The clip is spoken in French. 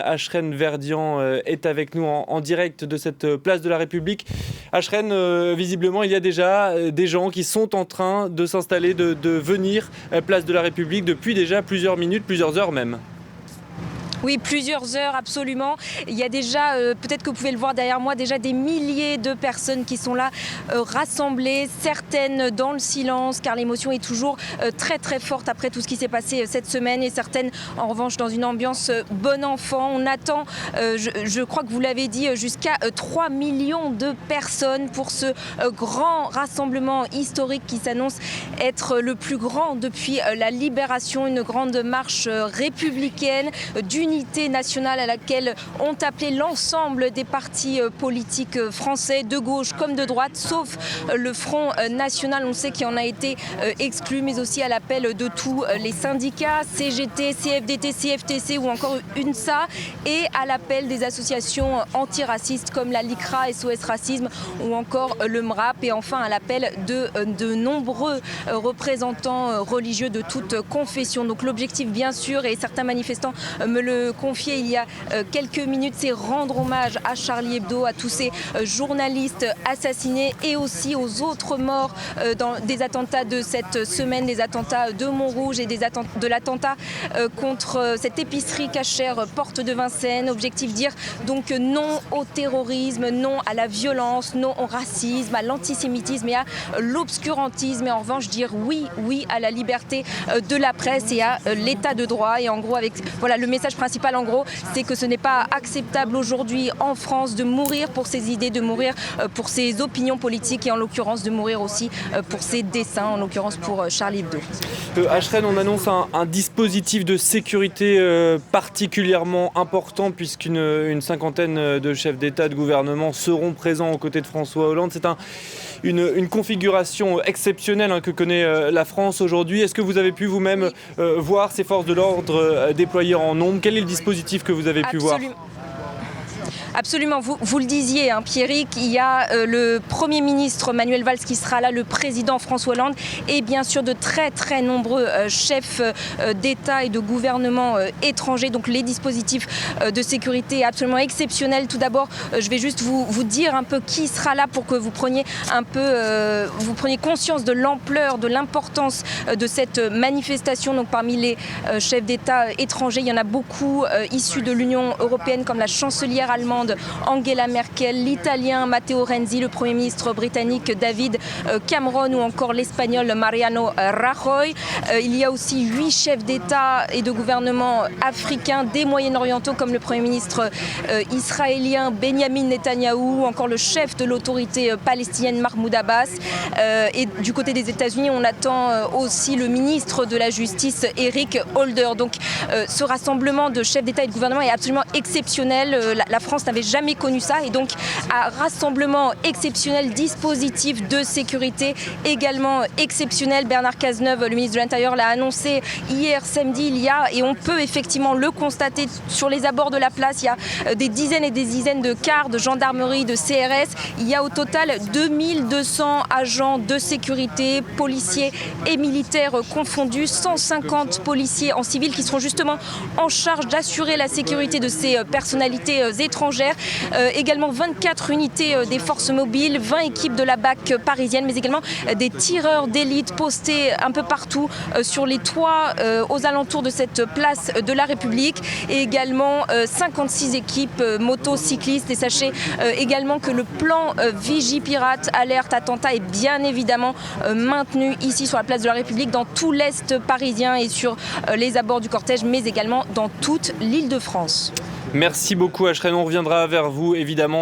Achrène Verdian est avec nous en direct de cette place de la République. Achrène, visiblement, il y a déjà des gens qui sont en train de s'installer, de venir place de la République depuis déjà plusieurs minutes, plusieurs heures même. Oui, plusieurs heures, absolument. Il y a déjà, peut-être que vous pouvez le voir derrière moi, déjà des milliers de personnes qui sont là, rassemblées, certaines dans le silence, car l'émotion est toujours très très forte après tout ce qui s'est passé cette semaine, et certaines, en revanche, dans une ambiance bon enfant. On attend, je crois que vous l'avez dit, jusqu'à 3 millions de personnes pour ce grand rassemblement historique qui s'annonce être le plus grand depuis la libération, une grande marche républicaine d'unité nationale à laquelle ont appelé l'ensemble des partis politiques français, de gauche comme de droite, sauf le Front National, on sait qu'il en a été exclu, mais aussi à l'appel de tous les syndicats, CGT, CFDT, CFTC ou encore UNSA, et à l'appel des associations antiracistes comme la LICRA, SOS Racisme ou encore le MRAP, et enfin à l'appel de nombreux représentants religieux de toute confession. Donc l'objectif, bien sûr, et certains manifestants me le confié il y a quelques minutes, c'est rendre hommage à Charlie Hebdo, à tous ces journalistes assassinés et aussi aux autres morts dans des attentats de cette semaine, des attentats de Montrouge et de l'attentat contre cette épicerie cachère Porte de Vincennes. Objectif, dire donc non au terrorisme, non à la violence, non au racisme, à l'antisémitisme et à l'obscurantisme, et en revanche dire oui à la liberté de la presse et à l'état de droit. Et en gros, avec voilà, le message principal, en gros, c'est que ce n'est pas acceptable aujourd'hui en France de mourir pour ses idées, de mourir pour ses opinions politiques, et en l'occurrence de mourir aussi pour ses dessins, en l'occurrence pour Charlie Hebdo. Achrène, on annonce un dispositif de sécurité particulièrement important, puisqu'une cinquantaine de chefs d'État, de gouvernement seront présents aux côtés de François Hollande. C'est une configuration exceptionnelle que connaît la France aujourd'hui. Est-ce que vous avez pu vous-même voir ces forces de l'ordre déployées en nombre? Quel est le dispositif que vous avez pu voir? Absolument, vous le disiez, Pierrick, il y a le Premier ministre Manuel Valls qui sera là, le président François Hollande, et bien sûr de très très nombreux chefs d'État et de gouvernement étrangers. Donc les dispositifs de sécurité absolument exceptionnels. Tout d'abord, je vais juste vous dire un peu qui sera là pour que vous preniez conscience de l'ampleur, de l'importance de cette manifestation. Donc parmi les chefs d'État étrangers, il y en a beaucoup issus de l'Union européenne, comme la chancelière allemande Angela Merkel, l'italien Matteo Renzi, le Premier ministre britannique David Cameron ou encore l'espagnol Mariano Rajoy. Il y a aussi 8 chefs d'État et de gouvernement africains, des Moyen-Orientaux, comme le Premier ministre israélien Benjamin Netanyahou, ou encore le chef de l'autorité palestinienne Mahmoud Abbas. Et du côté des États-Unis, on attend aussi le ministre de la Justice Eric Holder. Donc ce rassemblement de chefs d'État et de gouvernement est absolument exceptionnel. La France n'avait jamais connu ça, et donc à rassemblement exceptionnel, dispositif de sécurité également exceptionnel. Bernard Cazeneuve, le ministre de l'Intérieur, l'a annoncé hier samedi. Il y a, et on peut effectivement le constater sur les abords de la place, il y a des dizaines et des dizaines de cars de gendarmerie, de CRS. Il y a au total 2200 agents de sécurité, policiers et militaires confondus, 150 policiers en civil qui seront justement en charge d'assurer la sécurité de ces personnalités étrangères. Également 24 unités des forces mobiles, 20 équipes de la BAC parisienne, mais également des tireurs d'élite postés un peu partout sur les toits aux alentours de cette place de la République, et également 56 équipes motocyclistes. Et sachez également que le plan Vigipirate, alerte attentat, est bien évidemment maintenu ici sur la place de la République, dans tout l'Est parisien et sur les abords du cortège, mais également dans toute l'Île-de-France. Merci beaucoup, Achrène. On reviendra vers vous, évidemment.